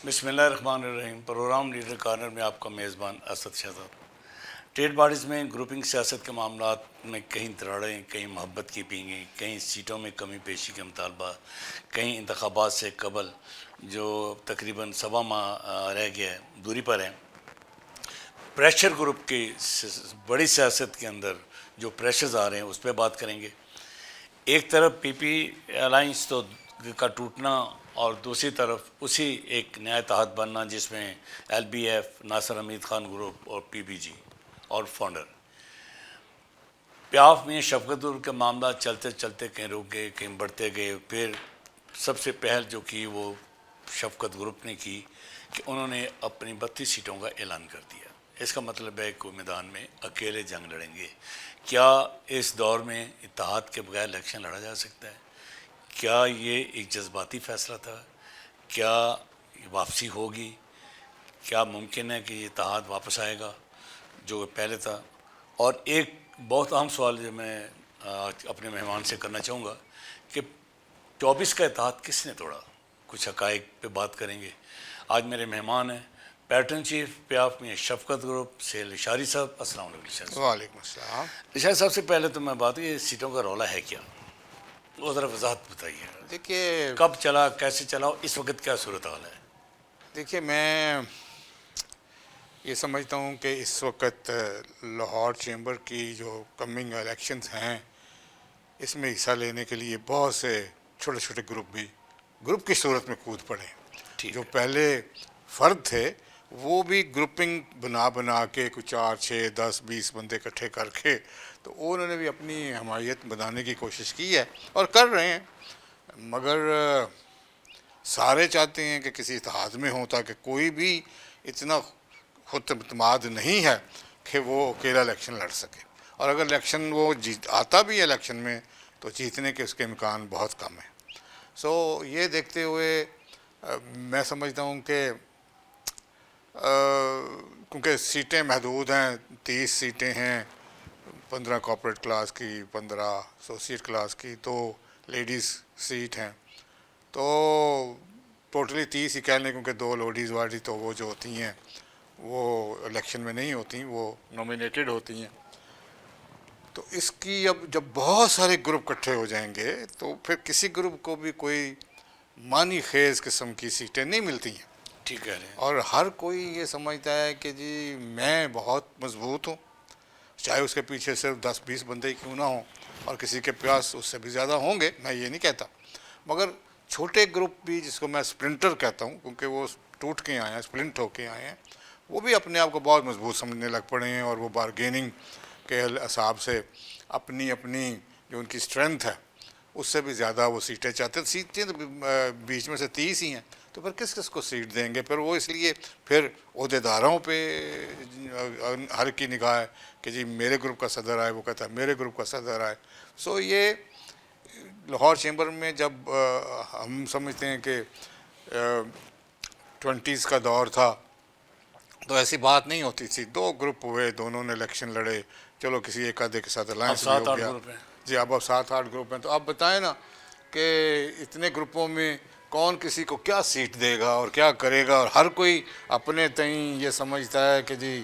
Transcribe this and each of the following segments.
بسم اللہ الرحمن الرحیم۔ پروگرام لیڈر کارنر میں آپ کا میزبان اسد شہزاد۔ ٹریڈ باڈیز میں گروپنگ سیاست کے معاملات میں کہیں دراڑیں، کہیں محبت کی پینگیں، کہیں سیٹوں میں کمی بیشی کے مطالبہ، کہیں انتخابات سے قبل جو تقریباً 7 ماہ رہ گیا ہے دوری پر ہیں۔ پریشر گروپ کی بڑی سیاست کے اندر جو پریشرز آ رہے ہیں اس پہ بات کریں گے۔ ایک طرف پی پی الائنس کا ٹوٹنا اور دوسری طرف اسی ایک نیا اتحاد بننا جس میں ایل بی ایف، ناصر حمید خان گروپ اور پی بی جی اور فاؤنڈر۔ پیاف میں شفقت گروپ کے معاملات چلتے چلتے کہیں رک گئے، کہیں بڑھتے گئے۔ پھر سب سے پہل جو کی وہ شفقت گروپ نے کی کہ انہوں نے اپنی 32 سیٹوں کا اعلان کر دیا۔ اس کا مطلب ہے کہ میدان میں اکیلے جنگ لڑیں گے۔ کیا اس دور میں اتحاد کے بغیر الیکشن لڑا جا سکتا ہے؟ کیا یہ ایک جذباتی فیصلہ تھا؟ کیا واپسی ہوگی؟ کیا ممکن ہے کہ یہ اتحاد واپس آئے گا جو پہلے تھا؟ اور ایک بہت اہم سوال جو میں اپنے مہمان سے کرنا چاہوں گا کہ 24 کا اتحاد کس نے توڑا؟ کچھ حقائق پہ بات کریں گے۔ آج میرے مہمان ہیں پیٹرن چیف پیاف میں شفقت گروپ سے لشاری صاحب۔ السلام علیکم۔ وعلیکم السلام۔ لشاری صاحب سے پہلے تو میں بات یہ سیٹوں کا رولا ہے کیا، وہ ذرا وضاحت بتائیے۔ دیکھیے کب چلا، کیسے چلا، اس وقت کیا صورتحال ہے؟ دیکھیے میں یہ سمجھتا ہوں کہ اس وقت لاہور چیمبر کی جو کمنگ الیکشنز ہیں اس میں حصہ لینے کے لیے بہت سے چھوٹے چھوٹے گروپ بھی گروپ کی صورت میں کود پڑے۔ جو پہلے فرد تھے وہ بھی گروپنگ بنا کے کچھ 4 6 10 20 بندے اکٹھے کر کے تو انہوں نے بھی اپنی حمایت بنانے کی کوشش کی ہے اور کر رہے ہیں، مگر سارے چاہتے ہیں کہ کسی اتحاد میں ہوں تاکہ کوئی بھی اتنا خود اعتماد نہیں ہے کہ وہ اکیلا الیکشن لڑ سکے، اور اگر الیکشن وہ آتا بھی ہے الیکشن میں تو جیتنے کے اس کے امکان بہت کم ہیں۔ یہ دیکھتے ہوئے میں سمجھتا ہوں کہ کیونکہ سیٹیں محدود ہیں، 30 سیٹیں ہیں، 15 کارپوریٹ کلاس کی، 15 ایسوسیٹ کلاس کی، 2 لیڈیز سیٹ ہیں، تو ٹوٹلی 30 ہی کہہ لیں، کیونکہ 2 لیڈیز والی تو وہ جو ہوتی ہیں وہ الیکشن میں نہیں ہوتی، وہ نومینیٹڈ ہوتی ہیں۔ تو اس کی اب جب بہت سارے گروپ اکٹھے ہو جائیں گے تو پھر کسی گروپ کو بھی کوئی معنی خیز قسم کی سیٹیں نہیں ملتی ہیں۔ ٹھیک ہے۔ اور ہر کوئی یہ سمجھتا ہے کہ جی میں بہت مضبوط ہوں، چاہے اس کے پیچھے صرف 10 20 بندے کیوں نہ ہوں، اور کسی کے پاس اس سے بھی زیادہ ہوں گے، میں یہ نہیں کہتا، مگر چھوٹے گروپ بھی جس کو میں سپلنٹر کہتا ہوں کیونکہ وہ ٹوٹ کے آئے ہیں، سپلنٹ ہو کے آئے ہیں، وہ بھی اپنے آپ کو بہت مضبوط سمجھنے لگ پڑے ہیں، اور وہ بارگیننگ کے حساب سے اپنی جو ان کی اسٹرینتھ ہے اس سے بھی زیادہ وہ سیٹیں چاہتے ہیں۔ سیٹیں تو بیچ میں سے 30 ہی ہیں، تو پھر کس کو سیٹ دیں گے؟ پھر وہ اس لیے پھر عہدیداروں پہ ہر کی نگاہ ہے کہ جی میرے گروپ کا صدر آئے، وہ کہتا ہے میرے گروپ کا صدر آئے۔ یہ لاہور چیمبر میں جب ہم سمجھتے ہیں کہ 20s کا دور تھا تو ایسی بات نہیں ہوتی تھی، 2 گروپ ہوئے، دونوں نے الیکشن لڑے، چلو کسی ایک آدھے کے ساتھ الائنس بھی ہو گیا۔ جی اب 7-8 گروپ ہیں، تو آپ بتائیں نا کہ اتنے گروپوں میں کون کسی کو کیا سیٹ دے گا اور کیا کرے گا، اور ہر کوئی اپنے تئیں یہ سمجھتا ہے کہ جی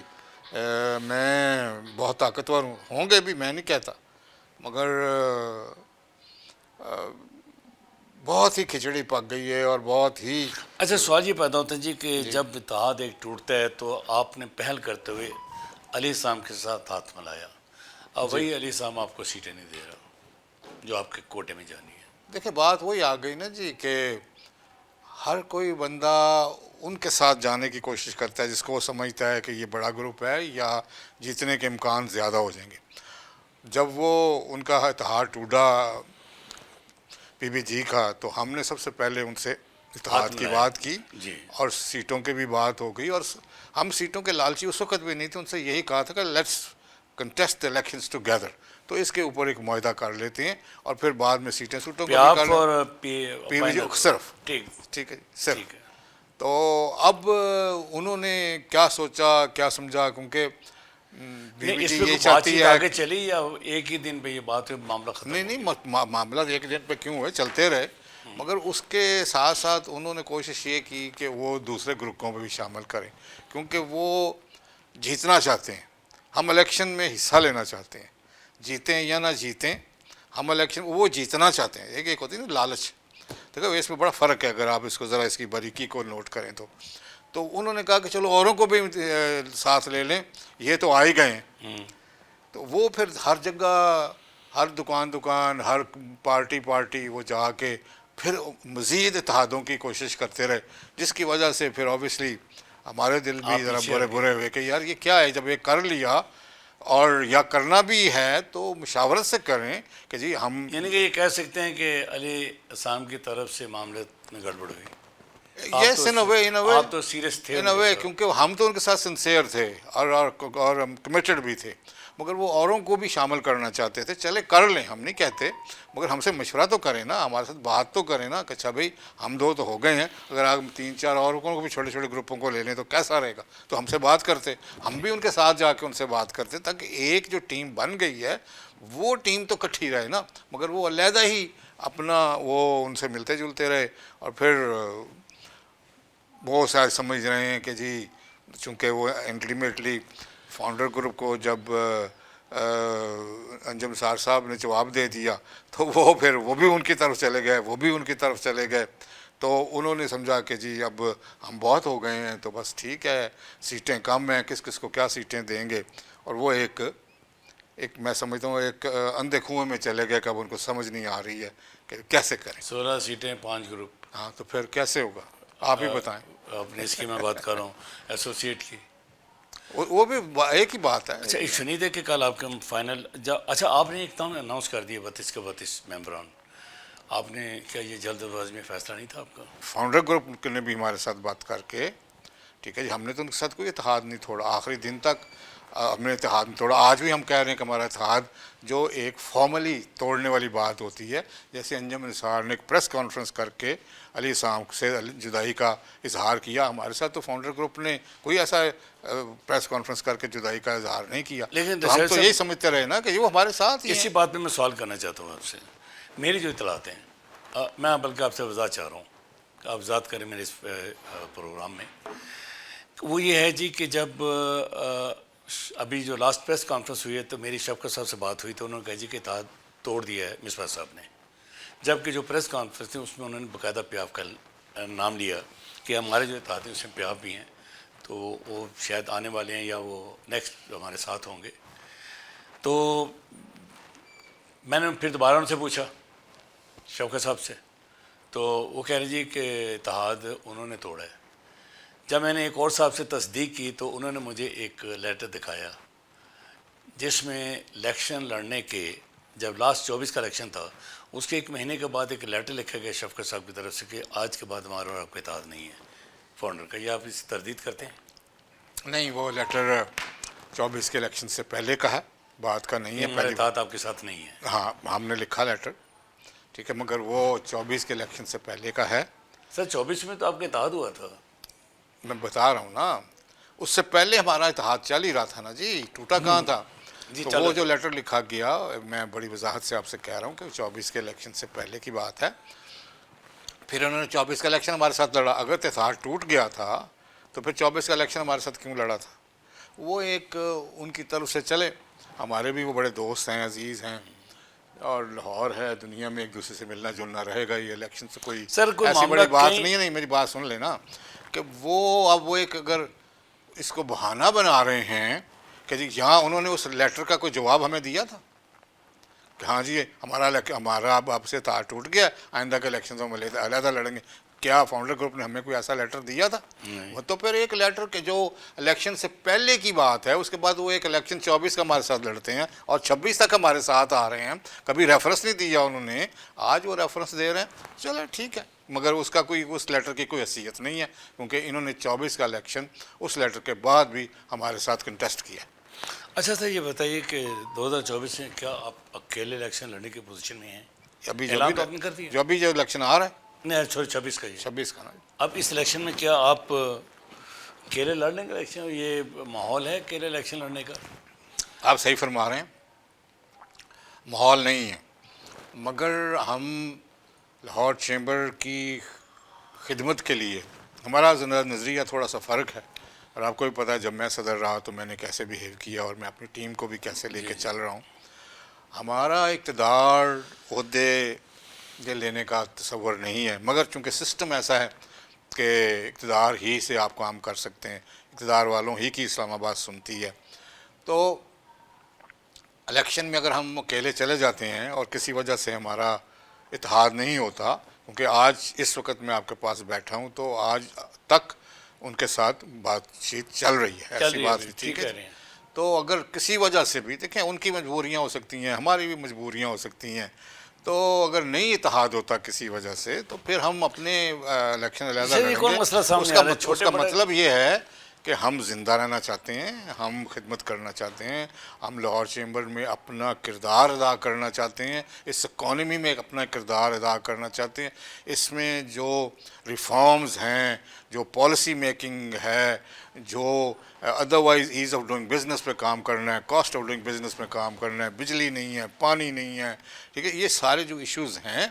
میں بہت طاقتور ہوں گے بھی، میں نہیں کہتا، مگر بہت ہی کھچڑی پک گئی ہے اور بہت ہی۔ اچھا سوال یہ پیدا ہوتا ہے جی کہ جب اتحاد ایک ٹوٹتا ہے تو آپ نے پہل کرتے ہوئے علی صاحب کے ساتھ ہاتھ ملایا، اب وہی علی صاحب آپ کو سیٹیں نہیں دے رہا جو آپ کے کوٹے میں جانی ہے۔ دیکھیں بات وہی آ گئی نا جی کہ ہر کوئی بندہ ان کے ساتھ جانے کی کوشش کرتا ہے جس کو وہ سمجھتا ہے کہ یہ بڑا گروپ ہے یا جیتنے کے امکان زیادہ ہو جائیں گے۔ جب وہ ان کا اتحاد ٹوٹا پی بی جی کا تو ہم نے سب سے پہلے ان سے اتحاد کی بات کی، اور سیٹوں کی بھی بات ہو گئی، اور ہم سیٹوں کے لالچی اس وقت بھی نہیں تھے، ان سے یہی کہا تھا کہ لیٹس کنٹیسٹ الیکشنز ٹوگیدر، تو اس کے اوپر ایک معاہدہ کر لیتے ہیں اور پھر بعد میں سیٹیں سوٹوں کو بھی کر لیں۔ پی بی جی صرف ٹھیک ہے صرف۔ تو اب انہوں نے کیا سوچا کیا سمجھا، کیونکہ بی بی جی یہ چاہتی ہے آگے چلی یا ایک ہی دن پہ یہ بات معاملہ ختم؟ نہیں معاملہ ایک دن پہ کیوں ہوئے، چلتے رہے، مگر اس کے ساتھ ساتھ انہوں نے کوشش یہ کی کہ وہ دوسرے گروپوں پہ بھی شامل کریں، کیونکہ وہ جیتنا چاہتے ہیں، ہم الیکشن میں حصہ لینا چاہتے ہیں، جیتیں یا نہ جیتیں ہم الیکشن، وہ جیتنا چاہتے ہیں۔ ایک ہوتی ہے نا لالچ، دیکھو اس میں بڑا فرق ہے اگر آپ اس کو ذرا اس کی باریکی کو نوٹ کریں تو انہوں نے کہا کہ چلو اوروں کو بھی ساتھ لے لیں، یہ تو آ ہی گئے ہیں۔ تو وہ پھر ہر جگہ، ہر دکان ہر پارٹی وہ جا کے پھر مزید اتحادوں کی کوشش کرتے رہے، جس کی وجہ سے پھر اوبیسلی ہمارے دل بھی ذرا برے ہوئے کہ یار یہ کیا ہے، جب یہ کر لیا اور یا کرنا بھی ہے تو مشاورت سے کریں کہ جی ہم، یعنی کہ یہ کہہ سکتے ہیں کہ علی اسام کی طرف سے معاملے میں گڑبڑ ہوئی۔ یس ان اے وے، آپ تو سیریس تھے ان اے وے، کیونکہ ہم تو ان کے ساتھ سنسیئر تھے اور کمیٹڈ بھی تھے، مگر وہ اوروں کو بھی شامل کرنا چاہتے تھے۔ چلے کر لیں، ہم نہیں کہتے، مگر ہم سے مشورہ تو کریں نا، ہمارے ساتھ بات تو کریں نا کہ اچھا بھائی ہم دو تو ہو گئے ہیں، اگر آپ 3-4 اوروں کو بھی چھوٹے چھوٹے گروپوں کو لے لیں تو کیسا رہے گا؟ تو ہم سے بات کرتے، ہم بھی ان کے ساتھ جا کے ان سے بات کرتے، تاکہ ایک جو ٹیم بن گئی ہے وہ ٹیم تو کٹھی رہے نا، مگر وہ علیحدہ ہی اپنا وہ ان سے ملتے جلتے رہے۔ اور پھر بہت سارے سمجھ رہے ہیں کہ جی چونکہ وہ انٹیمیٹلی فاؤنڈر گروپ کو جب انجم نثار صاحب نے جواب دے دیا تو وہ پھر وہ بھی ان کی طرف چلے گئے، وہ بھی ان کی طرف چلے گئے، تو انہوں نے سمجھا کہ جی اب ہم بہت ہو گئے ہیں تو بس ٹھیک ہے، سیٹیں کم ہیں، کس کس کو کیا سیٹیں دیں گے، اور وہ ایک میں سمجھتا ہوں ایک اندھے کنویں میں چلے گئے کہ اب ان کو سمجھ نہیں آ رہی ہے کہ کیسے کریں۔ 16 سیٹیں 5 گروپ۔ ہاں تو پھر کیسے ہوگا، آپ ہی بتائیں۔ اپنے اس کی میں بات کر رہا ہوں ایسوسیٹ کی۔ وہ بھی ایک ہی بات ہے۔ اچھا ایک سنید ہے کہ کل آپ کے فائنل اچھا آپ نے ایک دم اناؤنس کر دیا 32 کے 32 ممبران، آپ نے کیا یہ جلد بازی میں فیصلہ نہیں تھا آپ کا؟ فاؤنڈر گروپ نے بھی ہمارے ساتھ بات کر کے ٹھیک ہے جی، ہم نے تو ان کے ساتھ کوئی اتحاد نہیں توڑا، آخری دن تک ہم نے اتحاد نہیں توڑا۔ آج بھی ہم کہہ رہے ہیں کہ ہمارا اتحاد جو ایک فارملی توڑنے والی بات ہوتی ہے، جیسے انجم نثار نے ایک پریس کانفرنس کر کے علی اسام سے جدائی کا اظہار کیا، ہمارے ساتھ تو فاؤنڈر گروپ نے کوئی ایسا پریس کانفرنس کر کے جدائی کا اظہار نہیں کیا، لیکن تو ہم تو یہی سمجھتے رہے نا کہ وہ ہمارے ساتھ ہی ہیں۔ اسی بات پہ میں سوال کرنا چاہتا ہوں آپ سے، میری جو اطلاعات ہیں، میں بلکہ آپ سے وضاحت چاہ رہا ہوں کہ آپ وضاحت کریں میرے اس پروگرام میں، وہ یہ ہے جی کہ جب ابھی جو لاسٹ پریس کانفرنس ہوئی ہے تو میری شفقت صاحب سے بات ہوئی تو انہوں نے کہا جی کہ اتحاد توڑ دیا ہے مصباح صاحب نے، جبکہ جو پریس کانفرنس تھی اس میں انہوں نے باقاعدہ پیاف کا نام لیا کہ ہمارے جو اتحاد ہیں اس میں پیاف بھی ہیں، تو وہ شاید آنے والے ہیں یا وہ نیکسٹ ہمارے ساتھ ہوں گے۔ تو میں نے پھر دوبارہ ان سے پوچھا شوکت صاحب سے، تو وہ کہہ رہے جی کہ اتحاد انہوں نے توڑا ہے۔ جب میں نے ایک اور صاحب سے تصدیق کی تو انہوں نے مجھے ایک لیٹر دکھایا جس میں الیکشن لڑنے کے، جب لاسٹ 24 کا الیکشن تھا اس کے 1 مہینے کے بعد ایک لیٹر لکھا گیا شفقت صاحب کی طرف سے کہ آج کے بعد ہمارا اور آپ کا اتحاد نہیں ہے فاؤنڈر کا۔ یہ آپ اس کی تردید کرتے ہیں؟ نہیں، وہ لیٹر 24 کے الیکشن سے پہلے کا ہے، بات کا نہیں ہے، ہمارا پہلی اتحاد آپ کے ساتھ نہیں ہے؟ ہاں ہم نے لکھا لیٹر ٹھیک ہے، مگر وہ 24 کے الیکشن سے پہلے کا ہے۔ سر 24 میں تو آپ کا اتحاد ہوا تھا۔ میں بتا رہا ہوں نا، اس سے پہلے ہمارا اتحاد چل ہی رہا تھا نا جی، ٹوٹا کہاں تھا؟ جی تو وہ جو لیٹر لکھا گیا، میں بڑی وضاحت سے آپ سے کہہ رہا ہوں کہ 24 کے الیکشن سے پہلے کی بات ہے۔ پھر انہوں نے 24 کا الیکشن ہمارے ساتھ لڑا، اگر اتحاد ٹوٹ گیا تھا تو پھر 24 کا الیکشن ہمارے ساتھ کیوں لڑا تھا؟ وہ ایک ان کی طرف سے چلے، ہمارے بھی وہ بڑے دوست ہیں، عزیز ہیں، اور لاہور ہے، دنیا میں ایک دوسرے سے ملنا جلنا رہے گا، یہ الیکشن سے کوئی ایسی بڑی بات نہیں ہے۔ نہیں، میری بات سن لینا کہ وہ اب وہ ایک اگر اس کو بہانہ بنا رہے ہیں کہ جی یہاں انہوں نے اس لیٹر کا کوئی جواب ہمیں دیا تھا کہ ہاں جی ہمارا اب آپ سے اتحاد ٹوٹ گیا، آئندہ کے الیکشن ہم علیحدہ لڑیں گے، کیا فاؤنڈر گروپ نے ہمیں کوئی ایسا لیٹر دیا تھا؟ وہ تو پھر ایک لیٹر کہ جو الیکشن سے پہلے کی بات ہے، اس کے بعد وہ ایک الیکشن 24 کا ہمارے ساتھ لڑتے ہیں اور 26 تک ہمارے ساتھ آ رہے ہیں، کبھی ریفرنس نہیں دیا انہوں نے، آج وہ ریفرنس دے رہے ہیں، چلے ٹھیک ہے، مگر اس کا کوئی اس لیٹر کی کوئی حیثیت نہیں ہے، کیونکہ انہوں نے 24 کا الیکشن اس لیٹر کے بعد بھی ہمارے ساتھ کنٹیسٹ کیا۔ اچھا سر یہ بتائیے کہ 2024 میں کیا آپ اکیلے الیکشن لڑنے کی پوزیشن میں ہیں؟ اعلان تو آپ نے کر دیا؟ جو ابھی جو الیکشن آ رہا ہے نہیں سوری 26 کا، 26 کا نا، اب اس الیکشن میں کیا آپ اکیلے لڑنے کا الیکشن، یہ ماحول ہے اکیلے الیکشن لڑنے کا؟ آپ صحیح فرما رہے ہیں، ماحول نہیں ہے، مگر ہم لاہور چیمبر کی خدمت کے لیے ہمارا نظریہ تھوڑا سا فرق ہے، اور آپ کو بھی پتہ ہے جب میں صدر رہا تو میں نے کیسے بیہیو کیا اور میں اپنی ٹیم کو بھی کیسے لے کے چل رہا ہوں. ہمارا اقتدار عہدے یہ لینے کا تصور نہیں ہے، مگر چونکہ سسٹم ایسا ہے کہ اقتدار ہی سے آپ کام کر سکتے ہیں، اقتدار والوں ہی کی اسلام آباد سنتی ہے. تو الیکشن میں اگر ہم اکیلے چلے جاتے ہیں اور کسی وجہ سے ہمارا اتحاد نہیں ہوتا، کیونکہ آج اس وقت میں آپ کے پاس بیٹھا ہوں تو آج تک ان کے ساتھ بات چیت چل رہی ہے، ایسی بات ہے، ٹھیک ہے. تو اگر کسی وجہ سے بھی دیکھیں ان کی مجبوریاں ہو سکتی ہیں، ہماری بھی مجبوریاں ہو سکتی ہیں، تو اگر نہیں اتحاد ہوتا کسی وجہ سے تو پھر ہم اپنے الیکشن علیحدہ لڑیں گے. اس کا مطلب یہ ہے کہ ہم زندہ رہنا چاہتے ہیں، ہم خدمت کرنا چاہتے ہیں، ہم لاہور چیمبر میں اپنا کردار ادا کرنا چاہتے ہیں، اس اکانومی میں اپنا کردار ادا کرنا چاہتے ہیں. اس میں جو ریفارمز ہیں، جو پالیسی میکنگ ہے، جو otherwise as of doing business پہ کام کرنا ہے، کاسٹ آف ڈوئنگ بزنس پہ کام کرنا ہے، بجلی نہیں ہے، پانی نہیں ہے، ٹھیک ہے، یہ سارے جو ایشوز ہیں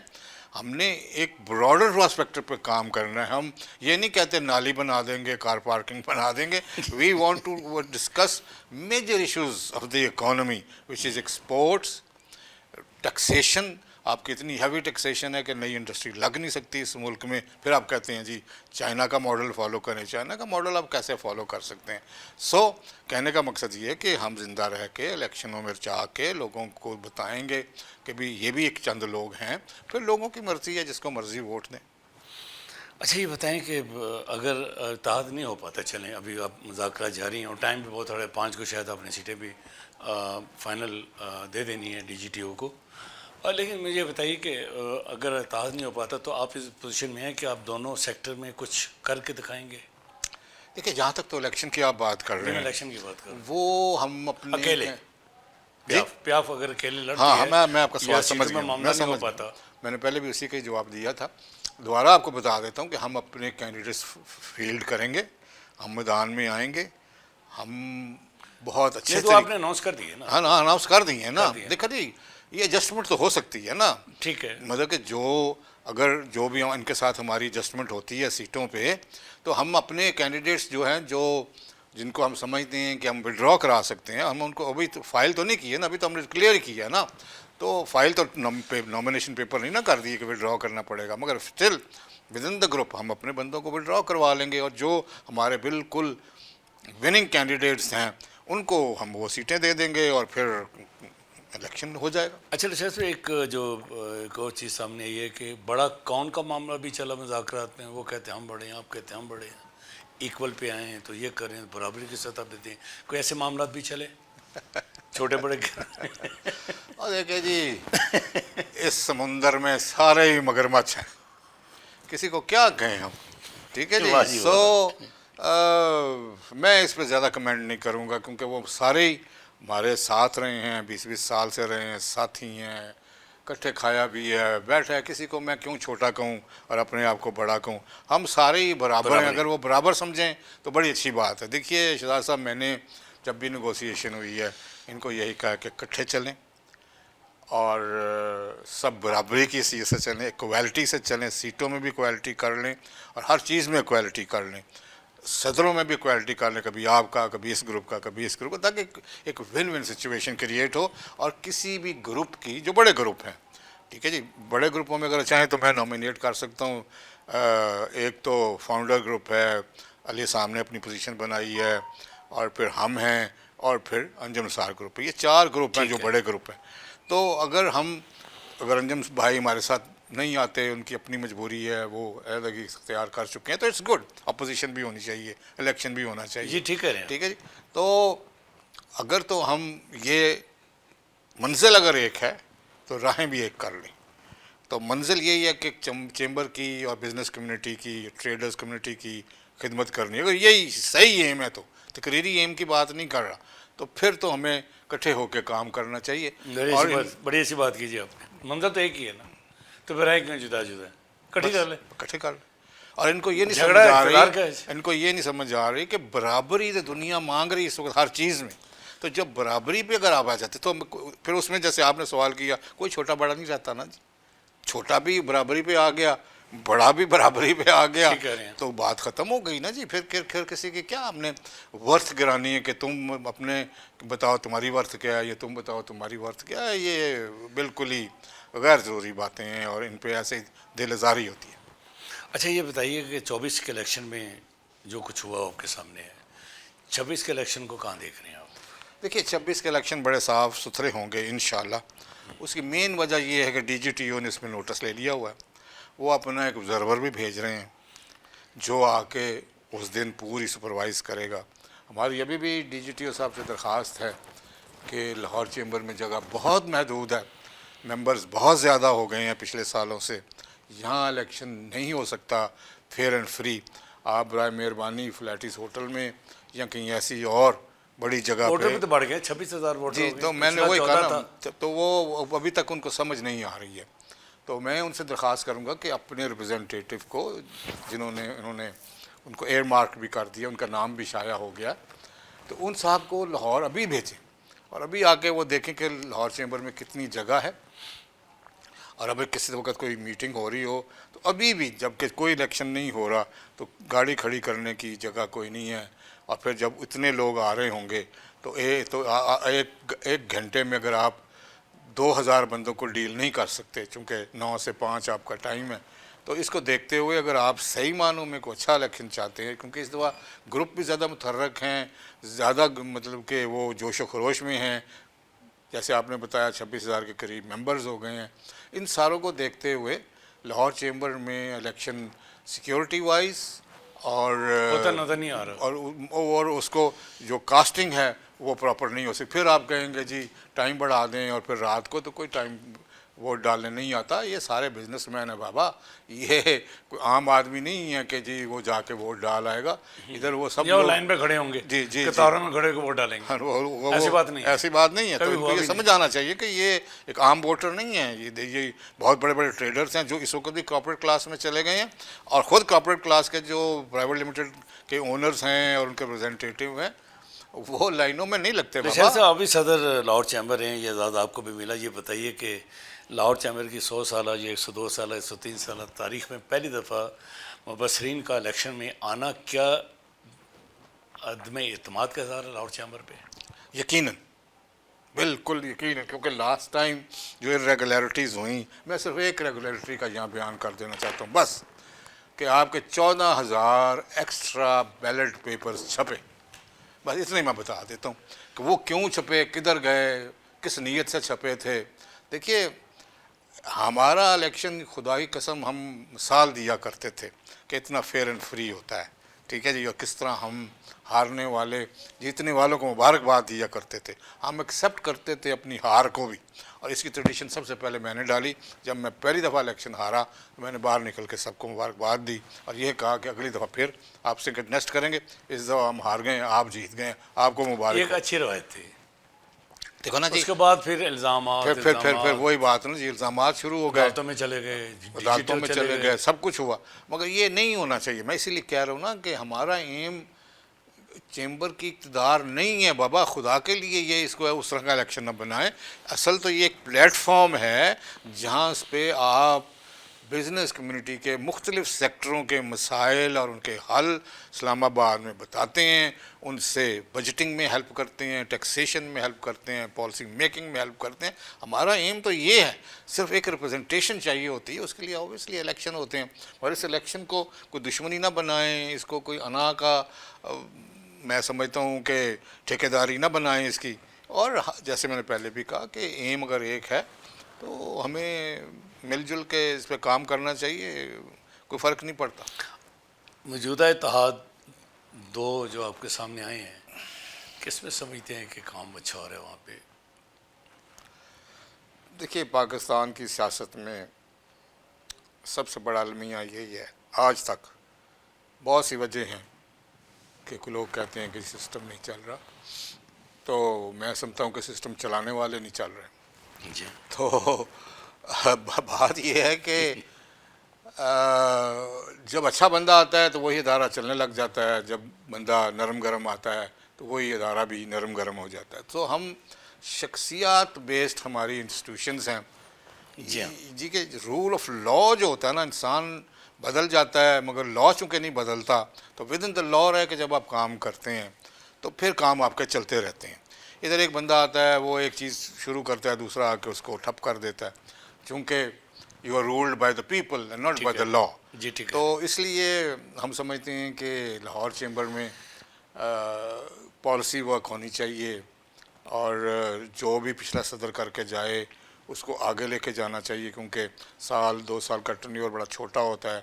ہم نے ایک براڈر پراسپیکٹو پہ کام کرنا ہے. ہم یہ نہیں کہتے نالی بنا دیں گے، کار پارکنگ بنا دیں گے. We want to discuss major issues of the economy which is exports, taxation. آپ کی اتنی ہیوی ٹیکسیشن ہے کہ نئی انڈسٹری لگ نہیں سکتی اس ملک میں. پھر آپ کہتے ہیں جی چائنا کا ماڈل فالو کریں. چائنا کا ماڈل آپ کیسے فالو کر سکتے ہیں؟ کہنے کا مقصد یہ ہے کہ ہم زندہ رہ کے الیکشنوں میں جا کے لوگوں کو بتائیں گے کہ بھی یہ بھی ایک چند لوگ ہیں، پھر لوگوں کی مرضی ہے، جس کو مرضی ووٹ دیں. اچھا یہ بتائیں کہ اگر اتحاد نہیں ہو پاتا، چلیں ابھی آپ مذاکرات جاری ہیں اور ٹائم بھی بہت تھوڑا ہے، 5 کو شاید آپ نے سیٹیں بھی فائنل دے دینی ہے ڈی جی ٹی او کو، لیکن مجھے یہ بتائیے کہ اگر اتحاد نہیں ہو پاتا تو آپ اس پوزیشن میں ہیں کہ آپ دونوں سیکٹر میں کچھ کر کے دکھائیں گے؟ دیکھیں جہاں تک تو الیکشن کی آپ بات کر رہے ہیں، الیکشن کی بات کر رہا ہوں، وہ ہم اپنے اکیلے پیاف اگر اکیلے لڑتی ہاں ہے میں آپ کا سوال سمجھ گیا ہوں، میں سمجھ گیا. میں نے پہلے بھی اسی کا جواب دیا تھا. دوبارہ آپ کو بتا دیتا ہوں کہ ہم اپنے کینڈیڈیٹس فیلڈ کریں گے، ہم میدان میں آئیں گے، ہم بہت اچھے تو آپ نے اناؤنس کر دی ہے نا؟ ہاں اناؤنس کر دی ہے نا. دیکھا جی یہ ایڈجسٹمنٹ تو ہو سکتی ہے نا، ٹھیک ہے، مطلب کہ اگر جو بھی ان کے ساتھ ہماری ایڈجسٹمنٹ ہوتی ہے سیٹوں پہ، تو ہم اپنے کینڈیڈیٹس جو ہیں جن کو ہم سمجھتے ہیں کہ ہم وڈرا کرا سکتے ہیں، ہم ان کو ابھی تو فائل تو نہیں کی ہے نا، ابھی تو ہم نے کلیئر کیا ہے نا، تو فائل تو نامینیشن پیپر نہیں نا کر دیے کہ وڈرا کرنا پڑے گا، مگر still with in the group ہم اپنے بندوں کو وڈرا کروا لیں گے، اور جو ہمارے بالکل وننگ کینڈیڈیٹس ہیں ان کو ہم وہ سیٹیں دے دیں گے اور پھر الیکشن ہو جائے گا. اچھا شاید ایک اور چیز سامنے آئی ہے کہ بڑا کون کا معاملہ بھی چلا مذاکرات میں، وہ کہتے ہیں ہم بڑے ہیں، آپ کہتے ہیں ہم بڑے ہیں، ایکول پہ آئے ہیں تو یہ کریں، برابری کی سطح پہ دیں. کوئی ایسے معاملات بھی چلے چھوٹے بڑے؟ اور دیکھیں جی اس سمندر میں سارے ہی مگرمچھ ہیں، کسی کو کیا کہیں ہم، ٹھیک ہے جی. میں اس پہ زیادہ کمنٹ نہیں کروں گا، کیونکہ وہ سارے ہی ہمارے ساتھ رہے ہیں، 20 سال سے رہے ہیں، ساتھی ہیں، کٹھے کھایا بھی ہے، بیٹھا ہے. کسی کو میں کیوں چھوٹا کہوں اور اپنے آپ کو بڑا کہوں؟ ہم سارے ہی برابر ہیں. اگر وہ برابر سمجھیں تو بڑی اچھی بات ہے. دیکھیے شہزاد صاحب، میں نے جب بھی نیگوسیشن ہوئی ہے ان کو یہی کہا کہ کٹھے چلیں اور سب برابری کی حیثیت سے چلیں، ایکویلٹی سے چلیں، سیٹوں میں بھی ایکویلٹی کر لیں اور ہر چیز میں ایکویلٹی کر لیں، صدروں میں بھی ایکویلٹی کر لیں، کبھی آپ کا، کبھی اس گروپ کا، کبھی اس گروپ کا، تاکہ ایک ون ون سچویشن کریٹ ہو. اور کسی بھی گروپ کی، جو بڑے گروپ ہیں، ٹھیک ہے جی، بڑے گروپوں میں اگر چاہیں تو میں نامینیٹ کر سکتا ہوں. ایک تو فاؤنڈر گروپ ہے، علی صاحب نے اپنی پوزیشن بنائی ہے، اور پھر ہم ہیں، اور پھر انجم نثار گروپ ہے. یہ 4 گروپ ہیں جو بڑے گروپ ہیں. تو اگر انجم بھائی ہمارے ساتھ نہیں آتے، ان کی اپنی مجبوری ہے، وہ علیحدگی اختیار کر چکے ہیں، تو اٹس گڈ. اپوزیشن بھی ہونی چاہیے، الیکشن بھی ہونا چاہیے. جی ٹھیک ہے، ٹھیک ہے جی. تو اگر تو ہم یہ منزل اگر ایک ہے تو راہیں بھی ایک کر لیں. تو منزل یہی ہے کہ چیمبر کی اور بزنس کمیونٹی کی، ٹریڈرز کمیونٹی کی خدمت کرنی. اگر یہی صحیح ایم ہے تو تقریری ایم کی بات نہیں کر رہا، تو پھر تو ہمیں اکٹھے ہو کے کام کرنا چاہیے. بڑی ایسی بات کیجیے آپ نے، منظر تو ایک ہی ہے نا، تو پھر ہے کیوں جدا جدا؟ کٹھی کر لیں، اکٹھے کر لیں. اور ان کو یہ نہیں سمجھ آ رہی، ان کو یہ نہیں سمجھ آ رہی کہ برابری تو دنیا مانگ رہی اس وقت ہر چیز میں. تو جب برابری پہ اگر آپ آ جاتے تو پھر اس میں جیسے آپ نے سوال کیا، کوئی چھوٹا بڑا نہیں رہتا نا جی. چھوٹا بھی برابری پہ آ گیا, بڑا بھی برابری پہ آ گیا, ٹھیک کہہ رہے ہیں. تو بات ختم ہو گئی نا جی. پھر کسی کی کیا آپ نے ورتھ گرانی ہے کہ تم اپنے بتاؤ تمہاری ورتھ کیا ہے, یہ تم بتاؤ تمہاری ورتھ کیا ہے. یہ بالکل ہی غیر ضروری باتیں ہیں اور ان پہ ایسے دل آزاری ہوتی ہے. اچھا یہ بتائیے کہ 24 کے الیکشن میں جو کچھ ہوا آپ کے سامنے ہے, 26 کے الیکشن کو کہاں دیکھ رہے ہیں آپ؟ دیکھیے 26 کے الیکشن بڑے صاف ستھرے ہوں گے انشاءاللہ. اس کی مین وجہ یہ ہے کہ ڈی جی ٹی او نے اس میں نوٹس لے لیا ہوا ہے. وہ اپنا ایک آبزرور بھی بھیج رہے ہیں جو آ کے اس دن پوری سپروائز کرے گا. ہماری ابھی بھی ڈی جی ٹی او صاحب سے درخواست ہے کہ لاہور چیمبر میں جگہ بہت محدود ہے, ممبرز بہت زیادہ ہو گئے ہیں پچھلے سالوں سے, یہاں الیکشن نہیں ہو سکتا فیئر اینڈ فری. آپ برائے مہربانی فلیٹس ہوٹل میں یا کہیں ایسی اور بڑی جگہ ووٹر پہ. بھی تو بڑھ گئے, 26,000 ووٹر جی ہو گئے. تو میں نے پچھلا وہی 14 کہا تھا. نا, تو وہ ابھی تک ان کو سمجھ نہیں آ رہی ہے. تو میں ان سے درخواست کروں گا کہ اپنے ریپرزنٹیٹیو کو انہوں نے ان کو ایئر مارک بھی کر دیا, ان کا نام بھی شائع ہو گیا, تو ان صاحب کو لاہور ابھی بھیجیں اور ابھی آ کے وہ دیکھیں کہ لاہور چیمبر میں کتنی جگہ ہے. اور ابھی کسی وقت کوئی میٹنگ ہو رہی ہو تو ابھی بھی جب کہ کوئی الیکشن نہیں ہو رہا تو گاڑی کھڑی کرنے کی جگہ کوئی نہیں ہے. اور پھر جب اتنے لوگ آ رہے ہوں گے تو ایک گھنٹے میں اگر آپ 2,000 بندوں کو ڈیل نہیں کر سکتے, چونکہ 9 سے 5 آپ کا ٹائم ہے, تو اس کو دیکھتے ہوئے اگر آپ صحیح معنوں میں کوئی اچھا الیکشن چاہتے ہیں, کیونکہ اس دفعہ گروپ بھی زیادہ متحرک ہیں, زیادہ مطلب کہ وہ جوش و خروش میں ہیں, جیسے آپ نے بتایا 26,000 کے قریب ممبرز ہو گئے ہیں. ان ساروں کو دیکھتے ہوئے لاہور چیمبر میں الیکشن سیکیورٹی وائز ہوتا نظر نہیں آ رہا. اور اس کو جو کاسٹنگ ہے وہ پراپر نہیں ہو سکتی. پھر آپ کہیں گے جی ٹائم بڑھا دیں, اور پھر رات کو تو کوئی ٹائم ووٹ ڈالنے نہیں آتا. یہ سارے بزنس مین ہیں بابا, یہ کوئی عام آدمی نہیں ہے کہ جی وہ جا کے ووٹ ڈال آئے گا. ادھر وہ سب یا وہ لوگ لائن پہ کھڑے ہوں گے, جی جی قطاروں میں کھڑے ہو کے ووٹ ڈالیں گے. ایسی بات نہیں ہے, ایسی بات نہیں ہے. تو کبھی ان کو ہوا یہ بھی سمجھ آنا چاہیے کہ یہ ایک عام ووٹر نہیں ہے, یہ بہت بڑے بڑے ٹریڈرز ہیں جو اس وقت بھی کارپوریٹ کلاس میں چلے گئے ہیں, اور خود کارپوریٹ کلاس کے جو پرائیویٹ لمیٹڈ کے اونرز ہیں اور ان کے ریپرزنٹیٹیو ہیں وہ لائنوں میں نہیں لگتے بشیر بابا. صاحب آپ بھی صدر لاہور چیمبر ہیں, یہ اعزاز آپ کو بھی ملا. یہ بتائیے کہ لاہور چیمبر کی 100 سالہ یا 102 سالہ 103 سالہ تاریخ میں پہلی دفعہ مبصرین کا الیکشن میں آنا کیا عدم اعتماد کا اظہار ہے لاہور چیمبر پہ؟ یقیناً, بالکل یقیناً, کیونکہ لاسٹ ٹائم جو ریگولیرٹیز ہوئیں, میں صرف ایک ریگولیرٹی کا یہاں بیان کر دینا چاہتا ہوں بس, کہ آپ کے 14,000 ایکسٹرا بیلٹ پیپرز چھپے. بس اتنا ہی میں بتا دیتا ہوں کہ وہ کیوں چھپے, کدھر گئے, کس نیت سے چھپے تھے. دیکھیے ہمارا الیکشن خدا کی قسم ہم مثال دیا کرتے تھے کہ اتنا فیئر اینڈ فری ہوتا ہے, ٹھیک ہے جی, اور کس طرح ہم ہارنے والے جیتنے والوں کو مبارکباد دیا کرتے تھے, ہم ایکسیپٹ کرتے تھے اپنی ہار کو بھی. اور اس کی ٹریڈیشن سب سے پہلے میں نے ڈالی. جب میں پہلی دفعہ الیکشن ہارا تو میں نے باہر نکل کے سب کو مبارکباد دی اور یہ کہا کہ اگلی دفعہ پھر آپ سے کنٹیسٹ کریں گے, اس دفعہ ہم ہار گئے, آپ جیت گئے, آپ کو یہ مبارک ایک ہو. اچھی روایت تھی. دیکھو نا جی, اس کے بعد پھر الزامات پھر وہی بات نا جی, الزامات شروع ہو گئے, عدالتوں میں چلے گئے, عدالتوں میں چلے گئے, سب کچھ ہوا. مگر یہ نہیں ہونا چاہیے. میں اسی لیے کہہ رہا ہوں نا کہ ہمارا ایم چیمبر کی اقتدار نہیں ہے بابا, خدا کے لیے یہ اس کو اس طرح کا الیکشن نہ بنائیں. اصل تو یہ ایک پلیٹ فارم ہے جہاں اس پہ آپ بزنس کمیونٹی کے مختلف سیکٹروں کے مسائل اور ان کے حل اسلام آباد میں بتاتے ہیں, ان سے بجٹنگ میں ہیلپ کرتے ہیں, ٹیکسیشن میں ہیلپ کرتے ہیں, پالیسی میکنگ میں ہیلپ کرتے ہیں. ہمارا ایم تو یہ ہے, صرف ایک ریپرزنٹیشن چاہیے ہوتی ہے, اس کے لیے اوبیسلی الیکشن ہوتے ہیں. اور اس الیکشن کو کوئی دشمنی نہ بنائیں, اس کو کوئی انا کا میں سمجھتا ہوں کہ ٹھیکیداری نہ بنائیں اس کی. اور جیسے میں نے پہلے بھی کہا کہ ایم اگر ایک ہے تو ہمیں مل جل کے اس پہ کام کرنا چاہیے, کوئی فرق نہیں پڑتا. موجودہ اتحاد دو جو آپ کے سامنے آئے ہیں, کس میں سمجھتے ہیں کہ کام اچھا ہو رہا ہے وہاں پہ؟ دیکھیے پاکستان کی سیاست میں سب سے بڑا المیہ یہی ہے, آج تک بہت سی وجہ ہیں کہ کچھ لوگ کہتے ہیں کہ سسٹم نہیں چل رہا, تو میں سمجھتا ہوں کہ سسٹم چلانے والے نہیں چل رہے. جی, تو بات یہ ہے کہ جب اچھا بندہ آتا ہے تو وہی ادارہ چلنے لگ جاتا ہے, جب بندہ نرم گرم آتا ہے تو وہی ادارہ بھی نرم گرم ہو جاتا ہے. تو ہم شخصیات بیسڈ ہماری انسٹیٹیوشنز ہیں, جی ہاں جی کہ رول آف لا جو ہوتا ہے نا، انسان بدل جاتا ہے مگر لا چونکہ نہیں بدلتا، تو ود ان دا لا ہے کہ جب آپ کام کرتے ہیں تو پھر کام آپ کے چلتے رہتے ہیں. ادھر ایک بندہ آتا ہے، وہ ایک چیز شروع کرتا ہے، دوسرا آ کے اس کو ٹھپ کر دیتا ہے، چونکہ you are ruled by the people and not by ٹھیک دا ہے لا. جی ٹھیک ہے تو اس لیے ہم سمجھتے ہیں کہ لاہور چیمبر میں پالیسی ورک ہونی چاہیے، اور جو بھی پچھلا صدر کر کے جائے اس کو آگے لے کے جانا چاہیے، کیونکہ 1-2 سال کا ٹرنیور بڑا چھوٹا ہوتا ہے،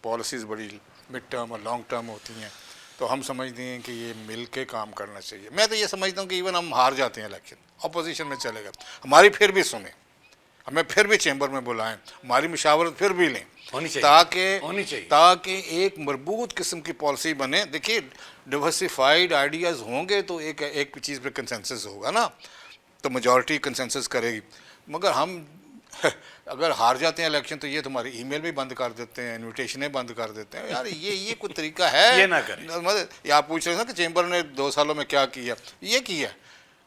پالیسیز بڑی مڈ ٹرم اور لانگ ٹرم ہوتی ہیں. تو ہم سمجھتے ہیں کہ یہ مل کے کام کرنا چاہیے. میں تو یہ سمجھتا ہوں کہ ایون ہم ہار جاتے ہیں الیکشن، اپوزیشن میں چلے گئے، ہماری پھر بھی سنیں، ہمیں پھر بھی چیمبر میں بلائیں، ہماری مشاورت پھر بھی لیں، ہونی چاہیے ہونی چاہیے. تاکہ ایک مربوط قسم کی پالیسی بنے. دیکھیے ڈیورسیفائیڈ آئیڈیاز ہوں گے تو ایک چیز پہ کنسنسس ہوگا نا، تو میجورٹی کنسنسس کرے گی. مگر ہم اگر ہار جاتے ہیں الیکشن تو یہ تمہاری ای میل بھی بند کر دیتے ہیں، انویٹیشنیں بند کر دیتے ہیں. یار یہ کوئی طریقہ ہے؟ یہ نہ کریں. یہ آپ پوچھ رہے ہیں نا کہ چیمبر نے 2 سالوں میں کیا کیا. یہ کیا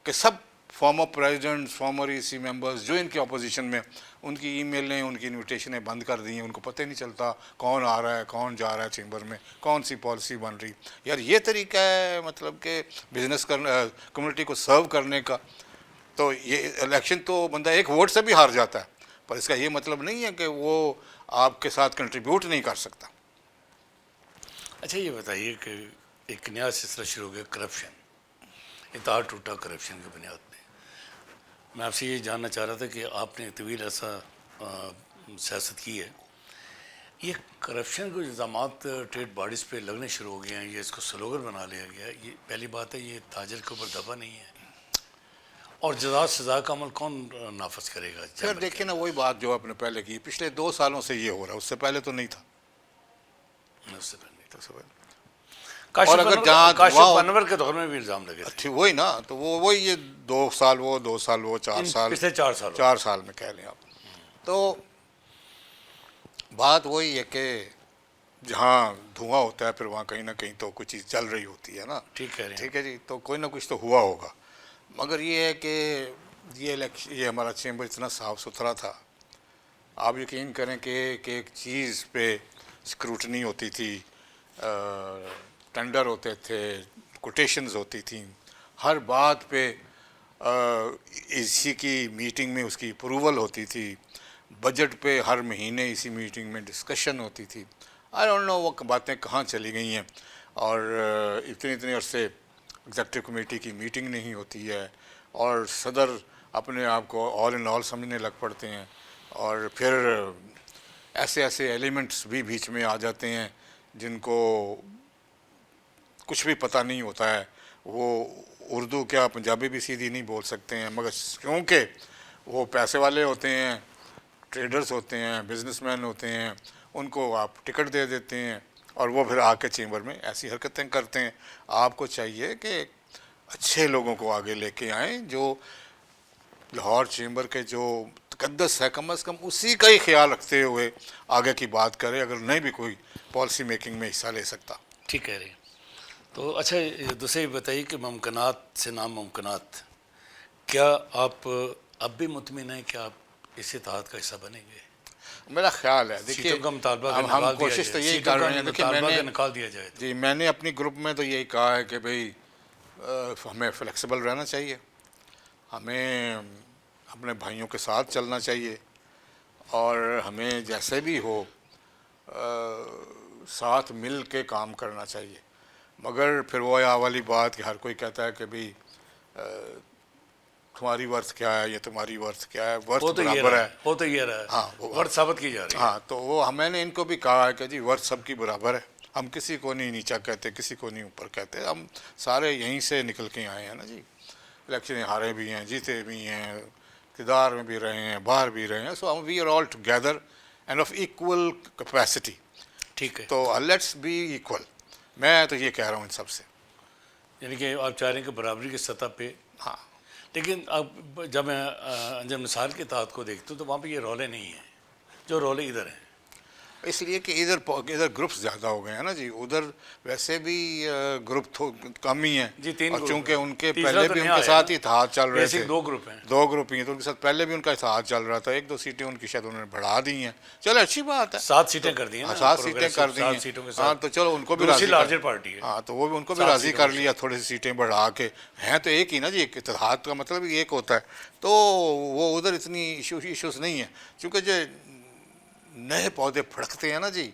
کہ سب فارمر پریزیڈنٹ، فارمر ای سی ممبرز جو ان کی اپوزیشن میں، ان کی ای میلیں، ان کی انویٹیشنیں بند کر دی ہیں. ان کو پتہ نہیں چلتا کون آ رہا ہے کون جا رہا ہے چیمبر میں، کون سی پالیسی بن رہی. یار یہ طریقہ ہے مطلب کہ بزنس کرنا، کمیونٹی کو سرو کرنے کا. تو یہ الیکشن تو بندہ ایک ووٹ سے بھی ہار جاتا ہے، پر اس کا یہ مطلب نہیں ہے کہ وہ آپ کے ساتھ کنٹریبیوٹ نہیں کر سکتا. اچھا یہ بتائیے کہ ایک نیا سلسلہ شروع ہو گیا کرپشن، اتحاد ٹوٹا کرپشن کی بنیاد پہ. میں آپ سے یہ جاننا چاہ رہا تھا کہ آپ نے طویل عرصہ سیاست کی ہے، یہ کرپشن کے الزامات ٹریڈ باڈیز پہ لگنے شروع ہو گئے ہیں، یہ اس کو سلوگن بنا لیا گیا ہے. یہ پہلی بات ہے، یہ تاجر کے اوپر دبا نہیں ہے، اور جزا سزا کا عمل کون نافذ کرے گا؟ پھر دیکھیں نا وہی بات جو آپ نے پہلے کی، پچھلے 2 سالوں سے یہ ہو رہا ہے، اس سے پہلے تو نہیں تھا. اس سے پہلے نہیں تھا. اور اگر جہاں کاشف انور کے دور میں بھی الزام لگے تھے. اچھی وہی نا، تو وہی یہ 2 سال وہ 2 سال وہ 4 سال، پچھلے 4 سال 4 سال میں کہہ لیں آپ. تو بات وہی ہے کہ جہاں دھواں ہوتا ہے پھر وہاں کہیں نہ کہیں تو کوئی چیز چل رہی ہوتی ہے نا. ٹھیک کہہ رہے ہیں. ٹھیک ہے جی، تو کوئی نہ کچھ تو ہوا ہوگا. مگر یہ ہے کہ یہ ہمارا چیمبر اتنا صاف ستھرا تھا، آپ یقین کریں کہ ایک چیز پہ اسکروٹنی ہوتی تھی، ٹینڈر ہوتے تھے، کوٹیشنز ہوتی تھیں، ہر بات پہ اسی کی میٹنگ میں اس کی اپروول ہوتی تھی، بجٹ پہ ہر مہینے اسی میٹنگ میں ڈسکشن ہوتی تھی. آئی ڈونٹ نو وہ باتیں کہاں چلی گئی ہیں. اور اتنے عرصے ایگزیکٹو کمیٹی کی میٹنگ نہیں ہوتی ہے، اور صدر اپنے آپ کو آل ان آل سمجھنے لگ پڑتے ہیں، اور پھر ایسے ایلیمنٹس بھی بیچ میں آ جاتے ہیں جن کو کچھ بھی پتہ نہیں ہوتا ہے. وہ اردو کیا پنجابی بھی سیدھی نہیں بول سکتے ہیں، مگر کیونکہ وہ پیسے والے ہوتے ہیں، ٹریڈرز ہوتے ہیں، بزنس مین ہوتے ہیں، ان کو آپ ٹکٹ دے دیتے ہیں اور وہ پھر آ کے چیمبر میں ایسی حرکتیں کرتے ہیں. آپ کو چاہیے کہ اچھے لوگوں کو آگے لے کے آئیں، جو لاہور چیمبر کے جو تقدس ہے کم از کم اسی کا ہی خیال رکھتے ہوئے آگے کی بات کرے، اگر نہیں بھی کوئی پالیسی میکنگ میں حصہ لے سکتا. ٹھیک کہہ رہے ہیں. تو اچھا دوسرے یہ بتائیے کہ ممکنات سے ناممکنات، کیا آپ اب بھی مطمئن ہیں کہ آپ اس اتحاد کا حصہ بنیں گے؟ میرا خیال ہے، دیکھیے سیٹوں کا مطالبہ کا ہم نکال دیا کوشش تو جائے، یہی سیٹوں کر کا رہے ہیں. دیکھیے مطالبہ کا نکال دیا جائے تو جی میں نے اپنی گروپ میں تو یہی کہا ہے کہ بھئی ہمیں فلیکسیبل رہنا چاہیے، ہمیں اپنے بھائیوں کے ساتھ چلنا چاہیے، اور ہمیں جیسے بھی ہو ساتھ مل کے کام کرنا چاہیے. مگر پھر وہ والی بات کہ ہر کوئی کہتا ہے کہ بھئی تمہاری ورتھ کیا ہے، یہ تمہاری ورتھ کیا ہے، ورتھ برابر ہے. ہو تو یہ رہا ہے. ہاں ورتھ ثابت کی جا رہی ہے. ہاں تو وہ میں نے ان کو بھی کہا ہے کہ جی ورتھ سب کی برابر ہے، ہم کسی کو نہیں نیچا کہتے، کسی کو نہیں اوپر کہتے، ہم سارے یہیں سے نکل کے آئے ہیں نا جی. الیکشن ہارے بھی ہیں، جیتے بھی ہیں، اقتدار میں بھی رہے ہیں، باہر بھی رہے ہیں. So we are all together and of equal capacity. ٹھیک ہے. تو لیٹس بی ایکول. میں تو یہ کہہ رہا ہوں ان سب سے. یعنی کہ آپ چاہ رہے ہیں کہ برابری کی سطح پہ. ہاں. لیکن اب جب میں انجم نثار کے اتحاد کو دیکھتا ہوں تو وہاں پہ یہ رولے نہیں ہیں جو رولے ادھر ہیں. اس لیے کہ ادھر گروپس زیادہ ہو گئے ہیں نا جی، ادھر ویسے بھی گروپ کم ہی ہیں، جی 3 اور گروپ چونکہ ہیں، ان کے تیسرا پہلے تو بھی ان نیا کے آیا ساتھ نا، اتحاد چل رہے تھے، بیسک 2 گروپ ہیں. 2 گروپ ہی ہیں، تو ان کے ساتھ پہلے بھی ان کا اتحاد چل رہا تھا، 1-2 سیٹیں ان کی شاید انہوں نے بڑھا دی ہیں، چلو اچھی بات ہے. 7 سیٹیں کر دی ہیں نا، 7 سیٹیں کر دی 7 ہیں. سیٹوں کے ہاں ساتھ تو چلو ان کو بھی دوسری راضی لارجر پارٹی ہے. ہاں تو وہ بھی ان کو بھی 7 راضی سیٹوں کر کے لیا تھوڑی سی سیٹیں بڑھا کے. ہیں تو ایک ہی نا جی، ایک اتحاد کا مطلب ہی ایک ہوتا ہے. تو وہ ادھر اتنی ایشوز نہیں ہیں، چونکہ جو نئے پودے پھڑکتے ہیں نا جی،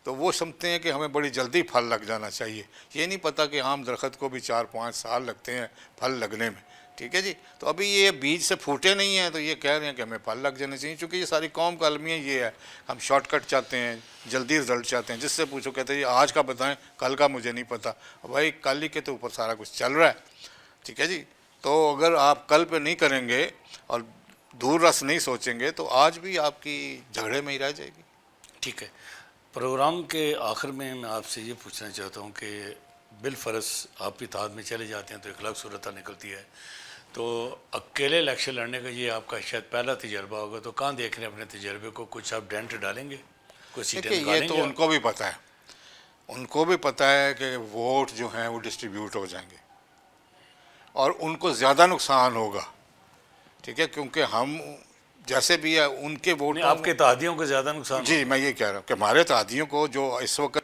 تو وہ سمجھتے ہیں کہ ہمیں بڑی جلدی پھل لگ جانا چاہیے. یہ نہیں پتہ کہ عام درخت کو بھی 4-5 سال لگتے ہیں پھل لگنے میں. ٹھیک ہے جی، تو ابھی یہ بیج سے پھوٹے نہیں ہیں تو یہ کہہ رہے ہیں کہ ہمیں پھل لگ جانے چاہیے. چونکہ یہ ساری قوم کا المیہ یہ ہے، ہم شارٹ کٹ چاہتے ہیں، جلدی رزلٹ چاہتے ہیں. جس سے پوچھو کہتے ہیں یہ آج کا بتائیں، کل کا مجھے نہیں پتہ. بھائی کل ہی کے تو اوپر سارا کچھ چل رہا ہے. ٹھیک ہے جی، تو اگر آپ کل پہ نہیں کریں گے اور دور رس نہیں سوچیں گے تو آج بھی آپ کی جھگڑے میں ہی رہ جائے گی. ٹھیک ہے، پروگرام کے آخر میں آپ سے یہ پوچھنا چاہتا ہوں کہ بالفرض آپ اتحاد میں چلے جاتے ہیں تو ایک الگ صورت نکلتی ہے، تو اکیلے الیکشن لڑنے کا یہ آپ کا شاید پہلا تجربہ ہوگا، تو کہاں دیکھ رہے ہیں اپنے تجربے کو؟ کچھ آپ ڈینٹ ڈالیں گے، کچھ سیٹیں دیکھیے یہ نکالیں گے تو ان آپ؟ کو بھی پتہ ہے، ان کو بھی پتہ ہے کہ ووٹ جو ہیں وہ ڈسٹریبیوٹ ہو جائیں گے اور ان کو زیادہ نقصان ہوگا. ٹھیک ہے، کیونکہ ہم جیسے بھی ہے ان کے نہیں، ووٹوں، آپ کے اتحادیوں کو زیادہ نقصان جی ہوگا. میں یہ کہہ رہا ہوں کہ ہمارے اتحادیوں کو جو اس وقت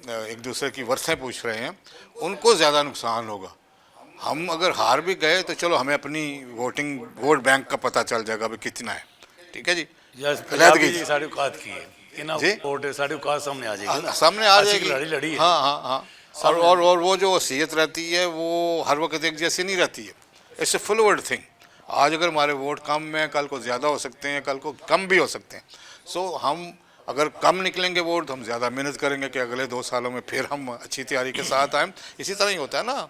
ایک دوسرے کی ورثیں پوچھ رہے ہیں ان کو زیادہ نقصان ہوگا. ہم اگر ہار بھی گئے تو چلو ہمیں اپنی ووٹ بینک کا پتہ چل جائے گا بھی کتنا ہے. ٹھیک ہے جی، یا علیحدگی پنجابی جی ساڑھے اوقات کی ہے کہ نا، جی ووٹ ساڑھے اوقات سامنے آ جائے گی نا، سامنے آ ایسی جائے کی گی. لڑی ہے. ہاں ہاں ہاں، اور وہ جو وصیت رہتی ہے وہ ہر وقت ایک جیسی نہیں رہتی ہے. It's a fluid thing. آج اگر ہمارے ووٹ کم ہیں کل کو زیادہ ہو سکتے ہیں، کل کو کم بھی ہو سکتے ہیں. سو ہم اگر کم نکلیں گے ووٹ تو ہم زیادہ محنت کریں گے کہ اگلے 2 سالوں میں پھر ہم اچھی تیاری کے ساتھ آئیں. اسی طرح ہی ہوتا ہے نا،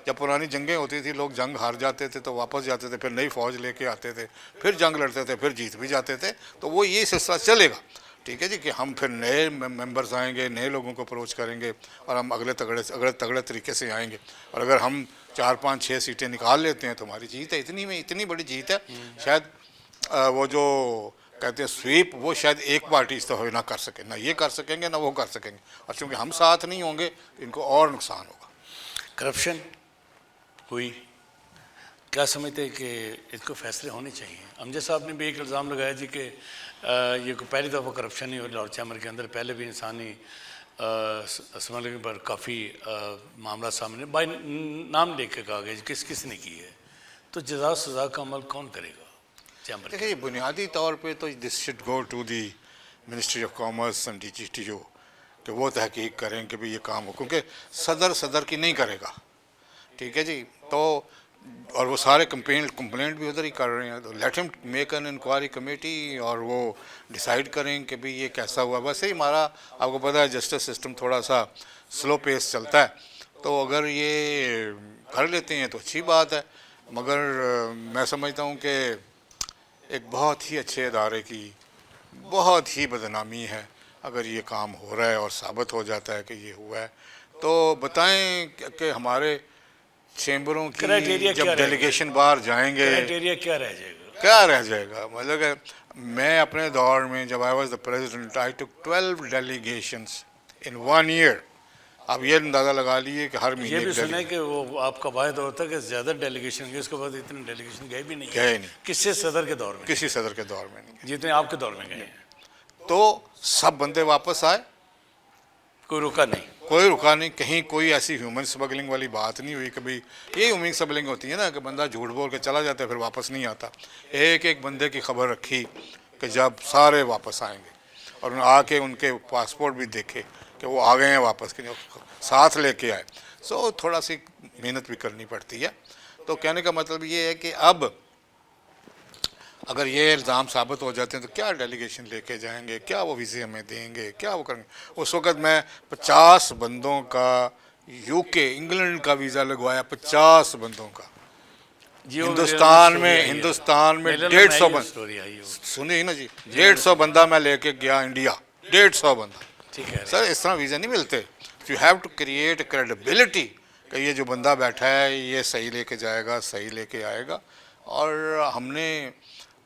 جب پرانی جنگیں ہوتی تھی لوگ جنگ ہار جاتے تھے تو واپس جاتے تھے، پھر نئی فوج لے کے آتے تھے، پھر جنگ لڑتے تھے، پھر جیت بھی جاتے تھے. تو وہ یہ سلسلہ چلے گا. ٹھیک ہے جی، کہ ہم پھر نئے ممبرز آئیں گے، نئے لوگوں کو اپروچ کریں گے اور ہم اگلے تگڑے طریقے سے آئیں گے. اور اگر ہم 4-5-6 سیٹیں نکال لیتے ہیں تو ہماری جیت ہے. اتنی بڑی جیت ہے، شاید وہ جو کہتے ہیں سویپ، وہ شاید ایک پارٹی استعفی نہ کر سکے، نہ یہ کر سکیں گے نہ وہ کر سکیں گے. اور چونکہ ہم ساتھ نہیں ہوں گے ان کو اور نقصان ہوگا. کرپشن ہوئی، کیا سمجھتے ہیں کہ اس کو فیصلے ہونے چاہیے؟ امجد صاحب نے بھی ایک الزام لگایا جی کہ یہ پہلی دفعہ کرپشن نہیں ہوئی لاہور چیمبر کے اندر، پہلے بھی انسانی اسمگلنگ پر کافی معاملہ سامنے بائی نام لے کے کہا گیا جی کس نے کی ہے، تو جزا سزا کا عمل کون کرے گا چیمبر کے؟ دیکھیے بنیادی طور پہ تو this should go to the ministry of commerce and D G T O کہ وہ تحقیق کریں کہ بھی یہ کام ہو، کیونکہ صدر کی نہیں کرے گا. ٹھیک ہے جی، تو اور وہ سارے کمپلینٹ بھی ادھر ہی کر رہے ہیں. تو لیٹ ہم میک این انکوائری کمیٹی اور وہ ڈیسائیڈ کریں کہ بھی یہ کیسا ہوا. ویسے ہی ہمارا آپ کو پتہ ہے جسٹس سسٹم تھوڑا سا سلو پیس چلتا ہے، تو اگر یہ کر لیتے ہیں تو اچھی بات ہے. مگر میں سمجھتا ہوں کہ ایک بہت ہی اچھے ادارے کی بہت ہی بدنامی ہے اگر یہ کام ہو رہا ہے اور ثابت ہو جاتا ہے کہ یہ ہوا ہے. تو بتائیں کہ ہمارے چیمبروں کی کرائٹیریا جب کیا رہے گا؟ ڈیلیگیشن باہر جائیں گے کرائٹیریا کیا رہ جائے گا؟ کیا رہ جائے گا؟ مطلب کہ میں اپنے دور میں جب I was the president I took 12 delegations in 1 year. اب یہ اندازہ لگا لیے کہ ہر یہ مہینے بھی کی سنا ہے ڈیلیگیشن کہ وہ آپ کا واحد ہوتا ہے کہ زیادہ ڈیلیگیشن گئی، اس کے بعد اتنے ڈیلیگیشن گئے بھی نہیں ہیں. گئے نہیں، کس سے؟ صدر کے دور میں؟ کسی صدر کے دور میں نہیں گئے. جتنے آپ کے دور میں گئے ہیں تو سب بندے واپس آئے، کوئی رکا نہیں. کوئی رکا نہیں. کہیں کوئی ایسی ہیومن سمگلنگ والی بات نہیں ہوئی. کبھی یہی ہیومن سمگلنگ ہوتی ہے نا کہ بندہ جھوٹ بول کے چلا جاتا ہے پھر واپس نہیں آتا. ایک بندے کی خبر رکھی کہ جب سارے واپس آئیں گے اور آ کے ان کے پاسپورٹ بھی دیکھے کہ وہ آ گئے ہیں واپس، کہ ساتھ لے کے آئے. سو تھوڑا سی محنت بھی کرنی پڑتی ہے. تو کہنے کا مطلب یہ ہے کہ اب اگر یہ الزام ثابت ہو جاتے ہیں تو کیا ڈیلیگیشن لے کے جائیں گے، کیا وہ ویزے ہمیں دیں گے، کیا وہ کریں گے. اس وقت میں 50 بندوں کا UK انگلینڈ کا ویزا لگوایا، 50 بندوں کا. ہندوستان میں 150 سٹوری آئی ہو. سنیے نا جی، 150 بندہ میں لے کے گیا انڈیا، 150 بندہ. ٹھیک ہے سر اس طرح ویزا نہیں ملتے. You have to create credibility کہ یہ جو بندہ بیٹھا ہے یہ صحیح لے کے جائے گا، صحیح لے کے آئے گا. اور ہم نے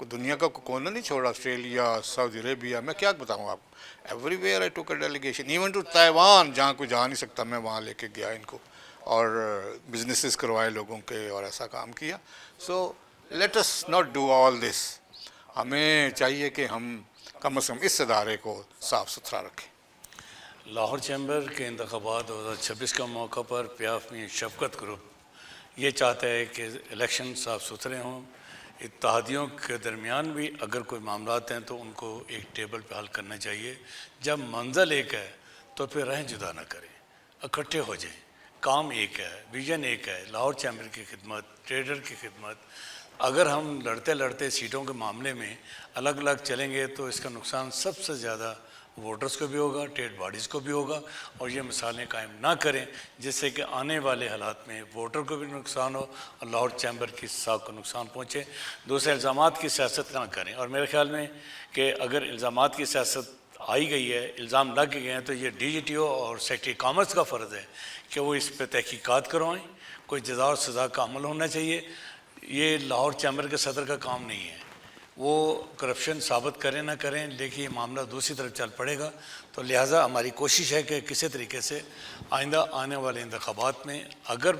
دنیا کا کونا نہیں چھوڑا, آسٹریلیا, سعودی عربیہ, میں کیا بتاؤں آپ, ایوری ویئر آئی ٹوک اے ڈیلیگیشن, ایون ٹو تائیوان جہاں کوئی جا نہیں سکتا میں وہاں لے کے گیا ان کو, اور بزنسز کروائے لوگوں کے, اور ایسا کام کیا. So let us not do all this. ہمیں چاہیے کہ ہم کم از کم اس ادارے کو صاف ستھرا رکھیں. لاہور چیمبر کے انتخابات 2026 کا موقع پر پیاف میں شفقت گروپ یہ چاہتا ہے کہ الیکشن صاف ستھرے ہوں. اتحادیوں کے درمیان بھی اگر کوئی معاملات ہیں تو ان کو ایک ٹیبل پہ حل کرنا چاہیے. جب منزل ایک ہے تو پھر رہیں جدا نہ کریں, اکٹھے ہو جائیں. کام ایک ہے, ویژن ایک ہے, لاہور چیمبر کی خدمت, ٹریڈر کی خدمت. اگر ہم لڑتے لڑتے سیٹوں کے معاملے میں الگ الگ چلیں گے تو اس کا نقصان سب سے زیادہ ووٹرز کو بھی ہوگا, ٹریڈ باڈیز کو بھی ہوگا. اور یہ مثالیں قائم نہ کریں جس سے کہ آنے والے حالات میں ووٹر کو بھی نقصان ہو اور لاہور چیمبر کی ساکھ کو نقصان پہنچے. دوسرے الزامات کی سیاست نہ کریں. اور میرے خیال میں کہ اگر الزامات کی سیاست آئی گئی ہے, الزام لگ گئے ہیں, تو یہ ڈی جی ٹی او اور سیکٹری کامرس کا فرض ہے کہ وہ اس پہ تحقیقات کروائیں. کوئی جزا اور سزا کا عمل ہونا چاہیے. یہ لاہور چیمبر کے صدر کا کام نہیں ہے, وہ کرپشن ثابت کریں نہ کریں, لیکن یہ معاملہ دوسری طرف چل پڑے گا. تو لہٰذا ہماری کوشش ہے کہ کسی طریقے سے آئندہ آنے والے انتخابات میں اگر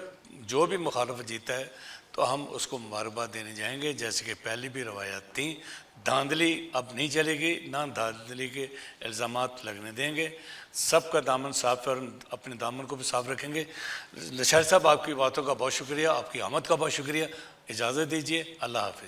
جو بھی مخالف جیتا ہے تو ہم اس کو مبارکباد دینے جائیں گے, جیسے کہ پہلی بھی روایات تھیں. دھاندلی اب نہیں چلے گی, نہ دھاندلی کے الزامات لگنے دیں گے. سب کا دامن صاف اور اپنے دامن کو بھی صاف رکھیں گے. لشاری صاحب, آپ کی باتوں کا بہت شکریہ, آپ کی آمد کا بہت شکریہ. اجازت دیجیے, اللہ حافظ.